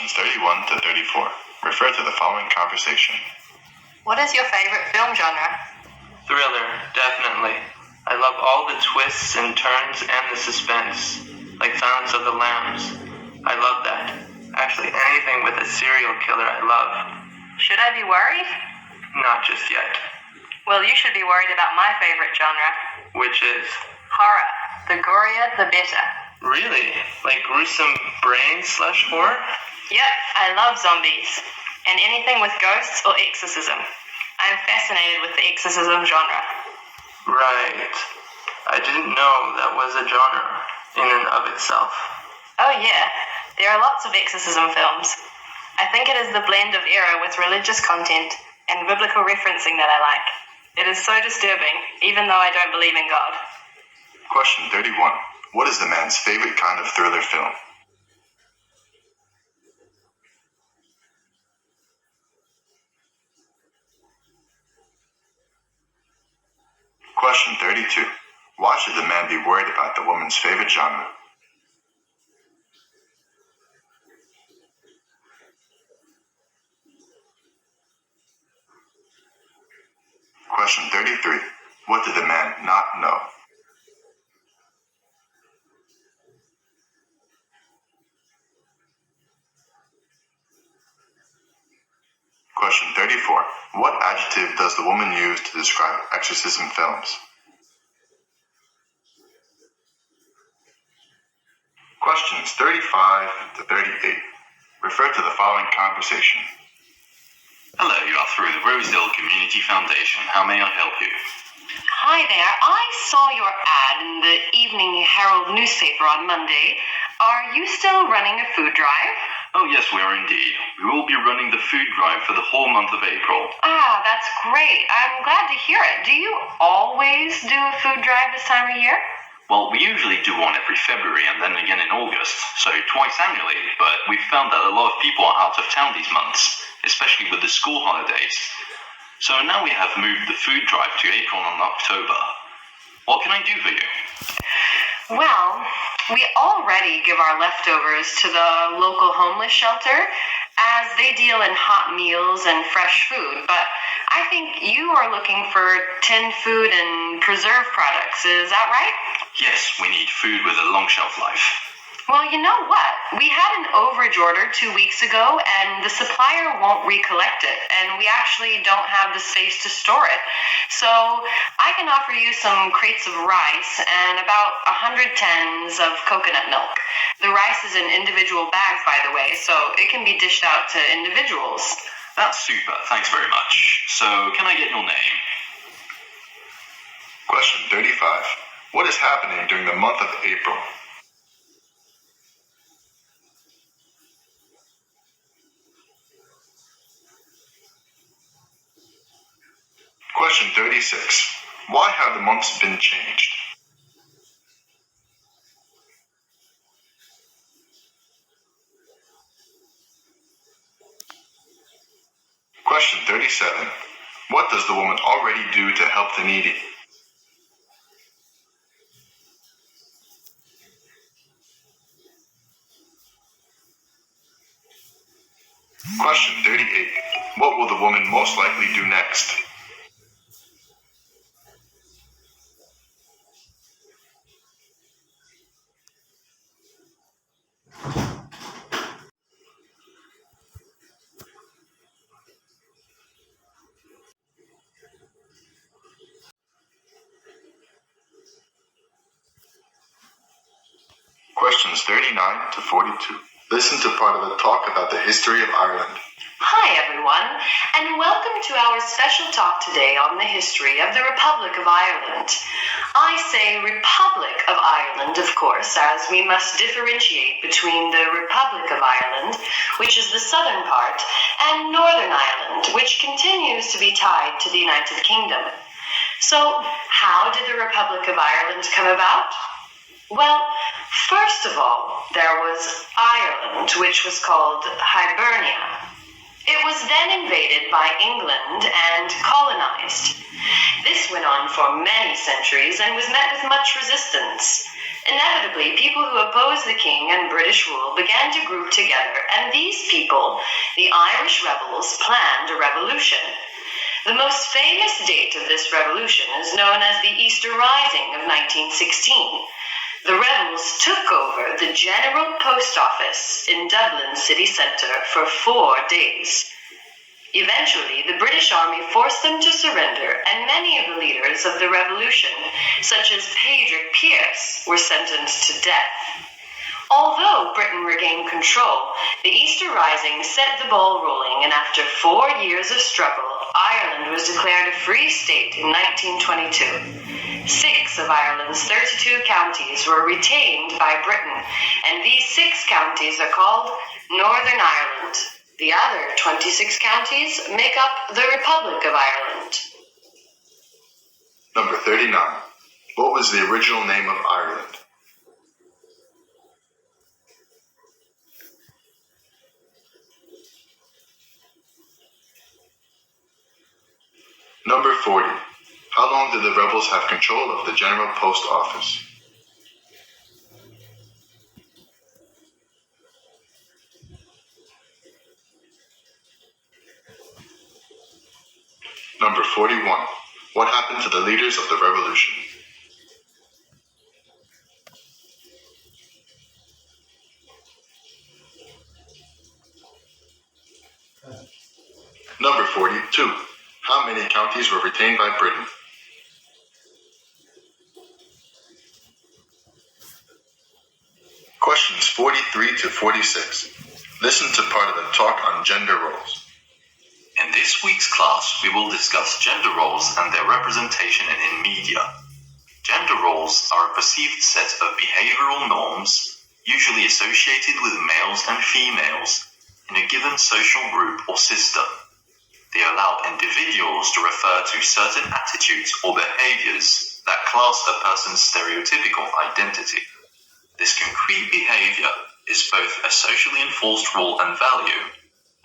Questions 31 to 34. Refer to the following conversation. What is your favorite film genre? Thriller, definitely. I love all the twists and turns and the suspense, like Silence of the Lambs. I love that. Actually, anything with a serial killer I love. Should I be worried? Not just yet. Well, you should be worried about my favorite genre. Which is? Horror. The gorier, the better. Really? Like gruesome brain/horror? Yep, I love zombies. And anything with ghosts or exorcism. I'm fascinated with the exorcism genre. Right. I didn't know that was a genre in and of itself. Oh yeah, there are lots of exorcism films. I think it is the blend of era with religious content and biblical referencing that I like. It is so disturbing, even though I don't believe in God. Question 31. What is the man's favorite kind of thriller film? Question 32. Why should the man be worried about the woman's favorite genre? Question 33. What did the man not know? Question 34. What adjective does the woman use to describe exorcism films? Questions 35 to 38. Refer to the following conversation. Hello, you are through the Rosedale Community Foundation. How may I help you? Hi there. I saw your ad in the Evening Herald newspaper on Monday. Are you still running a food drive? Oh yes, we are indeed. We will be running the food drive for the whole month of April. Ah, that's great. I'm glad to hear it. Do you always do a food drive this time of year? Well, we usually do one every February and then again in August, so twice annually, but we've found that a lot of people are out of town these months, especially with the school holidays. So now we have moved the food drive to April and October. What can I do for you? Well, we already give our leftovers to the local homeless shelter, as they deal in hot meals and fresh food, but I think you are looking for tinned food and preserved products, is that right? Yes, we need food with a long shelf life. Well, you know what? We had an overage order 2 weeks ago, and the supplier won't recollect it, and we actually don't have the space to store it. So I can offer you some crates of rice and about 100 tins of coconut milk. The rice is in individual bags, by the way, so it can be dished out to individuals. That's super, thanks very much. So, can I get your name? Question 35. What is happening during the month of April? Question 36. Why have the months been changed? Question 37. What does the woman already do to help the needy? Question 38. What will the woman most likely do next? Questions 39 to 42. Listen to part of the talk about the history of Ireland. Hi, everyone, and welcome to our special talk today on the history of the Republic of Ireland. I say Republic of Ireland, of course, as we must differentiate between the Republic of Ireland, which is the southern part, and Northern Ireland, which continues to be tied to the United Kingdom. So, how did the Republic of Ireland come about? Well, first of all, there was Ireland, which was called Hibernia. It was then invaded by England and colonized. This went on for many centuries and was met with much resistance. Inevitably, people who opposed the king and British rule began to group together, and these people, the Irish rebels, planned a revolution. The most famous date of this revolution is known as the Easter Rising of 1916. The rebels took over the General Post Office in Dublin city centre for 4 days. Eventually, the British Army forced them to surrender, and many of the leaders of the revolution, such as Padraig Pearse, were sentenced to death. Although Britain regained control, the Easter Rising set the ball rolling, and after 4 years of struggle, Ireland was declared a free state in 1922. 6 of Ireland's 32 counties were retained by Britain, and these 6 counties are called Northern Ireland. The other 26 counties make up the Republic of Ireland. Number 39. What was the original name of Ireland? Number 40. How long did the rebels have control of the General Post Office? Number 41. What happened to the leaders of the revolution? Number 42. How many counties were retained by Britain? Questions 43 to 46. Listen to part of the talk on gender roles. In this week's class, we will discuss gender roles and their representation in media. Gender roles are a perceived set of behavioral norms, usually associated with males and females, in a given social group or system. They allow individuals to refer to certain attitudes or behaviors that class a person's stereotypical identity. This concrete behavior is both a socially enforced rule and value,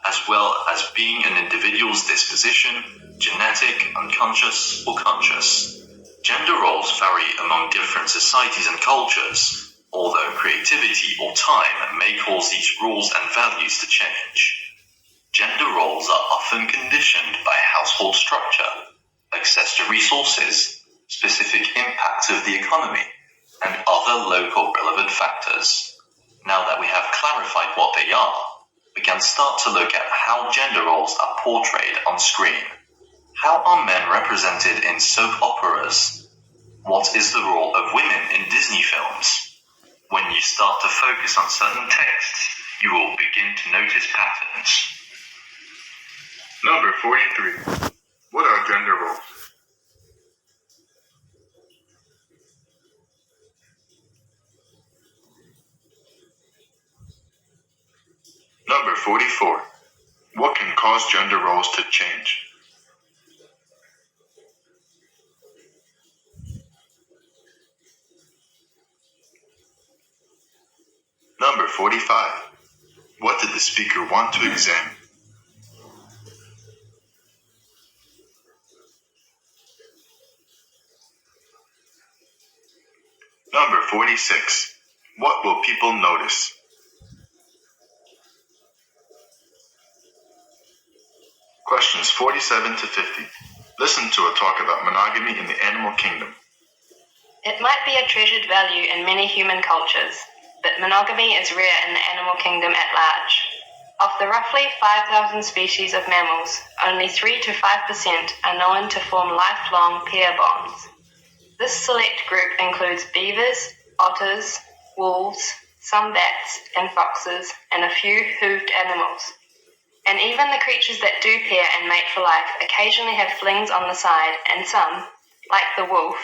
as well as being an individual's disposition, genetic, unconscious, or conscious. Gender roles vary among different societies and cultures, although creativity or time may cause these rules and values to change. Gender roles are often conditioned by household structure, access to resources, specific impacts of the economy, and other local relevant factors. Now that we have clarified what they are, we can start to look at how gender roles are portrayed on screen. How are men represented in soap operas? What is the role of women in Disney films? When you start to focus on certain texts, you will begin to notice patterns. Number 43. What are gender roles? Number 44. What can cause gender roles to change? Number 45. What did the speaker want to examine? Number 46. What will people notice? Questions 47 to 50. Listen to a talk about monogamy in the animal kingdom. It might be a treasured value in many human cultures, but monogamy is rare in the animal kingdom at large. Of the roughly 5,000 species of mammals, only 3 to 5% are known to form lifelong pair bonds. This select group includes beavers, otters, wolves, some bats and foxes, and a few hooved animals. And even the creatures that do pair and mate for life occasionally have flings on the side, and some, like the wolf,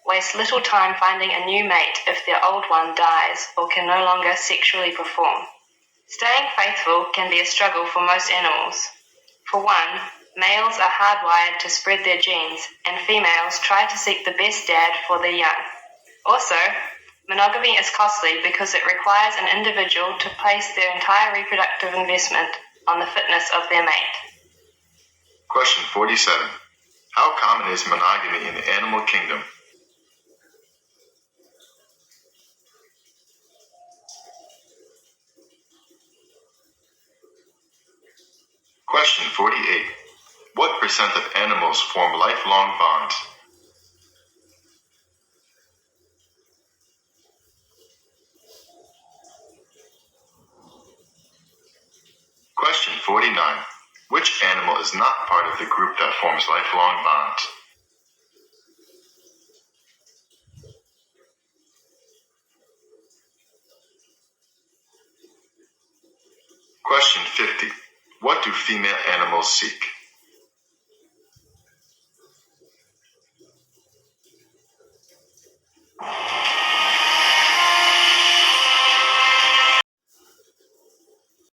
waste little time finding a new mate if their old one dies or can no longer sexually perform. Staying faithful can be a struggle for most animals. For one, males are hardwired to spread their genes, and females try to seek the best dad for their young. Also, monogamy is costly because it requires an individual to place their entire reproductive investment on the fitness of their mate. Question 47. How common is monogamy in the animal kingdom? Question 48. What percent of animals form lifelong bonds? Question 49. Which animal is not part of the group that forms lifelong bonds? Question 50. What do female animals seek?